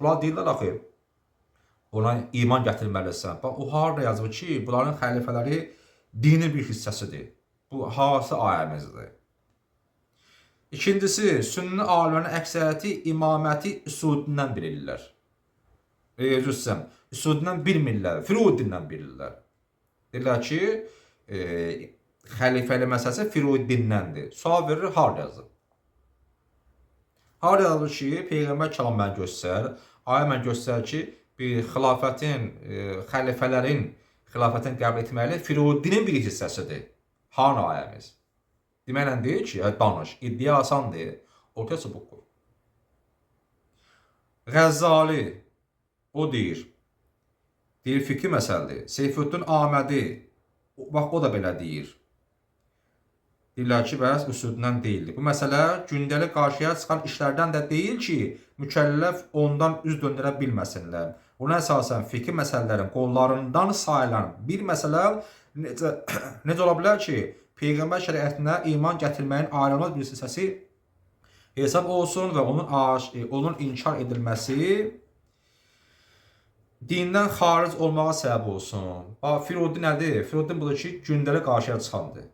Bunlar deyirlər axı, ona iman gətirməlisən. Bax, o harada yazılır ki, bunların xəlifələri dinin bir hissəsidir. Bu hansı ayəmizdir? İkincisi, sünni alimlərin əksəriyyəti imaməti üsudindən bilirlər. Üzrsən, üsudindən bilmirlər, Firudindən bilirlər. Deyirlər ki, xəlifəli məsələsi Firudindəndir. Sual verir, harada yazılır? Harada yazılır ki, Peyğəmbər kəlam mən göstər, ayə mən göstər ki, bir xilafətin, xəlifələrin xilafətin qəbul etməli Firudinin bir hissəsidir. Hanı ayəmiz? Deməklə deyir ki, danış, iddia asandır, ortaya çubuq qoy. Qəzzali, o deyir fikri məsələdir. Seyfüddin Ahmədi, bax, o da belə deyir. Deyirlər ki, bəs üsudindən deyildi. Bu məsələ gündəlik qarşıya çıxan işlərdən də deyil ki, mükəlləf ondan üz döndürə bilməsinlər. Buna əsasən fikri məsələlərin qollarından sayılan bir məsələ necə ola bilər ki, Peyğəmbər şəriətinə iman gətirməyin ayrılmaz bir hissəsi hesab olsun və onun inkar edilməsi dindən xaric olmağa səbəb olsun. Bax, Firudi nədir? Firudi budur ki, gündəlik qarşıya çıxandır.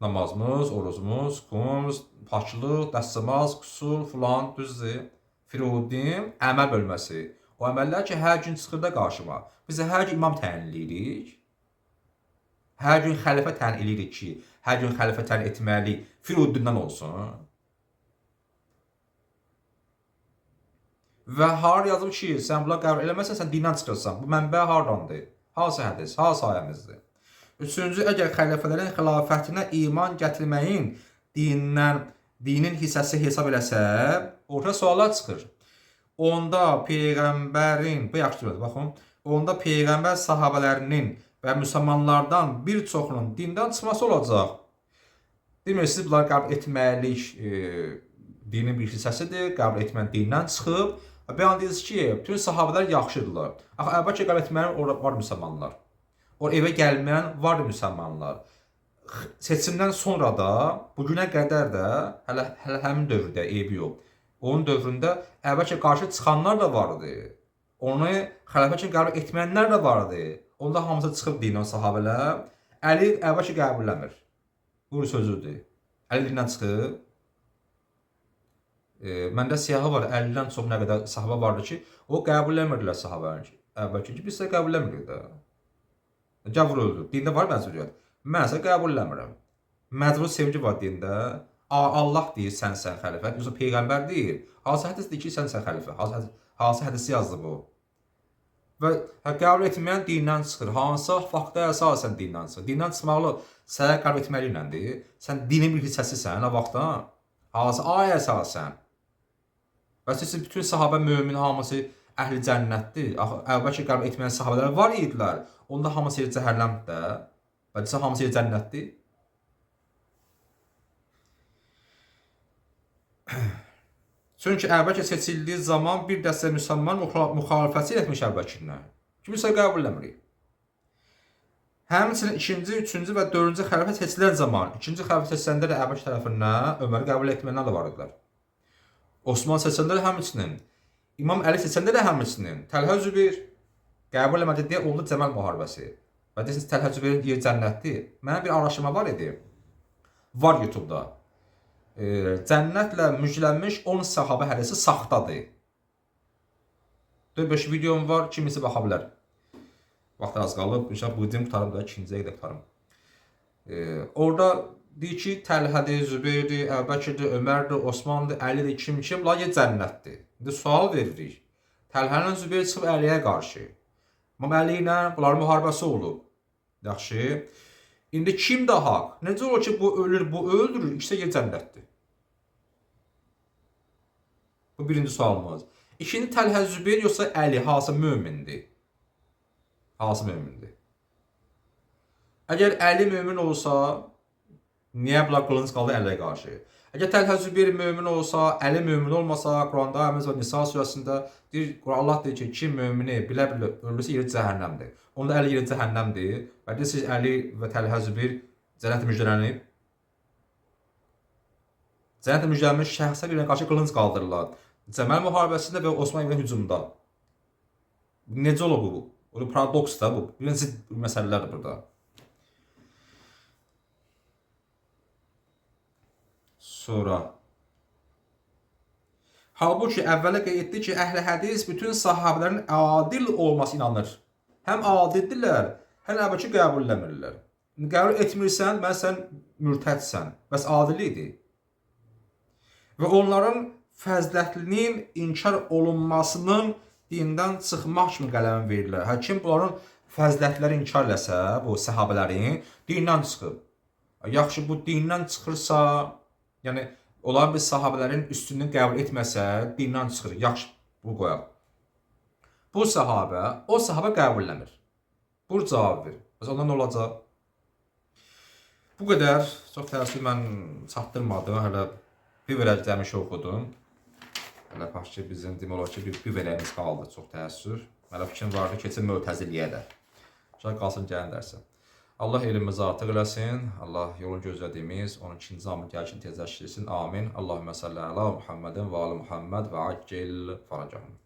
Namazımız, oruzumuz, qumuz, paklıq, dəstəmaz, qüsul, filan, düzdür. Firudin əməl bölməsi. O əməllər ki, hər gün çıxır da qarşıma. Biz hər gün imam təyin edirik. Hər gün xəlifə təyin edirik ki, hər gün xəlifə təyin etməliyik. Firudindən olsun. Və har yazıb ki, sən bunları qəbul eləməsən, sən dindən çıxırsan. Bu mənbə hardandır? Hansı hədis? Hansı ayəmizdir? Üçüncü, əgər xəlifələrin xilafətinə iman gətirməyin dinin hissəsi hesab eləsə, ortaya suallar çıxır. Onda Peyğəmbərin, bu yaxşıdır, baxın, onda Peyğəmbər sahabələrinin və müsəlmanlardan bir çoxunun dindən çıxması olacaq. Demir, siz bunları qəbul etməlik dinin bir hissəsidir, qəbul etmən dindən çıxıb. Bəyan deyirsiniz ki, bütün sahabələr yaxşıdırlar. Axı, əvvəlcə qəbul etməyən var müsəlmanlar. O evə gəlməyən var müsəlmanlar. Seçimdən sonra da, bugünə qədər də, hələ həmin dövrdə eybi yox. Onun dövründə əvvəlcə qarşı çıxanlar da vardı. Onu xəlifə kimi qəbul etməyənlər də vardı. Onda hamısı çıxıb dindən sahabələr. Əli əvvəlcə qəbulləmir. Bu sözüdür. Əli dindən çıxıb. Məndə siyahı var, 50-dən çox nə qədər sahabə vardı ki, o qəbulləmirdilər sahabəni ki, əvvəlki ki, biz də qəbulləmirik də. Gavur öldü. Dində var məcburiyyət. Mən isə qəbulləmirəm. Məcbur sevgi var dində. Allah deyir, sən xəlifə. Yoxsa Peyğəmbər deyir. Hansı hədis deyir ki, sən xəlifə. Hansı hədisi yazdı bu? Və qəbul etməyən dindən çıxır. Hansı faktaya əsasən dindən çıxır. Dindən çıxmaqlı sənə qəbul etməliyinəndir. Sən dinin bir hissəsisən, nə vaxtdan? Hansı aya əsasən? Və siz bütün sahabə mömin hamısı əhli cənnətdir. Əvvəlki qəbul etməyən sahabələr var idilər. Onda hamısı yer cəhənnəmdir. Və desə hamısı yer cənnətdir. Çünki əvvəlki seçildiyi zaman bir dəstə müsəlman müxalifəsi etmiş əvvəlkindən. Kimisə qəbulləmirik. Həmçinin ikinci, üçüncü və dördüncü xəlifə seçilən zaman, ikinci xəlifə seçiləndə də əvvəlki tərəfindən Öməri qəbul etməyənlər də var idilər. Osman seçəndə də həmçinin, İmam Əli seçəndə də həmçinin, Təlhə Zübeyir qəbul eləmədi deyə oldu Cəməl müharibəsi. Və deyirsiniz, Təlhə Zübeyrin yeri cənnətdir. Mənim bir araşdırma var idi. Var YouTube'da. Cənnətlə müjdələnmiş 10 sahabə hədisi saxtadır. 4-5 videom var, kimisi baxa bilər. Vaxt az qalıb, inşallah bu videom qutarım da, ikinciyə qədər qutarım. Orada deyir ki, Təlhədir, Zübeyirdir, Əbəkirdir, Ömərdir, Osmandır, Əlidir, kim, bunlar yer cənnətdir. İndi sual veririk. Təlhənin Zübeyir çıxıb Əliyə qarşı. İmam Əli ilə bunların müharibəsi olub. Yaxşı. İndi kim də haqq? Necə olur ki, bu ölür, bu öldürür, ikisi yer cənnətdir. Bu birinci sualımız. İkinci, Təlhə Zübeyir yoxsa Əli, hansı mömindir? Hansı mömindir? Əgər Əli mömin olsa, niyə bunlar qılınc qaldı Əliyə qarşı? Əgər Təlhə Zübeyir mömin olsa, Əli mömin olmasa, Quranda Əmiz və Nisa surəsində deyir, Allah deyir ki, kim mömini bilə-bilə ölürsə yeri cəhənnəmdir. Onda Əli yeri cəhənnəmdir. Və deyirsiniz, Əli və Təlhə Zübeyir cənnətə müjdələnib. Cənnətə müjdələnmiş şəxsə bir qarşı qılınc qaldırırlar. Cəməl müharibəsində və Osman İbn hücumda. Necə olur bu? O paradoks da bu. Birinci məsələlərdir burada. Sonra halbuki əvvələ qeyd etdi ki, əhl-i hədis bütün sahabələrin adil olması inanır. Həm adildirlər, həm əvvəlki qəbul eləmirlər. Qəbul etmirsən, mən sən mürtədsən. Bəs adillikdir. Və onların fəzlətlinin inkar olunmasının dindən çıxmaq kimi qələmə verirlər. Kim bunların fəzlətləri inkar eləsə, bu səhabələrin dindən çıxıb. Yaxşı, bu dindən çıxırsa, yəni onlar biz sahabələrin üstünlüyünü qəbul etməsə, dindən çıxır. Yaxşı, bu qoyaq. Bu sahabə, o sahabə qəbul eləmir. Bu cavab verir. Bəs ondan nə olacaq? Bu qədər. Çox təəssüf mən çatdırmadım. Hələ bir verəcəyimi oxudum. Hələ bax ki, bizim demək olar ki, bir verəyimiz qaldı. Çox təəssüf. Hələ fikrim vardı, keçin Mötəziliyə də. Şərt qalsın gəlin dərsə. Allah elmimizi artıq eləsin. Allah yolu gözlədiyimiz 12-ci amil gəlişini tezləşdirsin. Amin. Allahümmə salli əla Muhammedin və ali Muhammed və accil faracahum.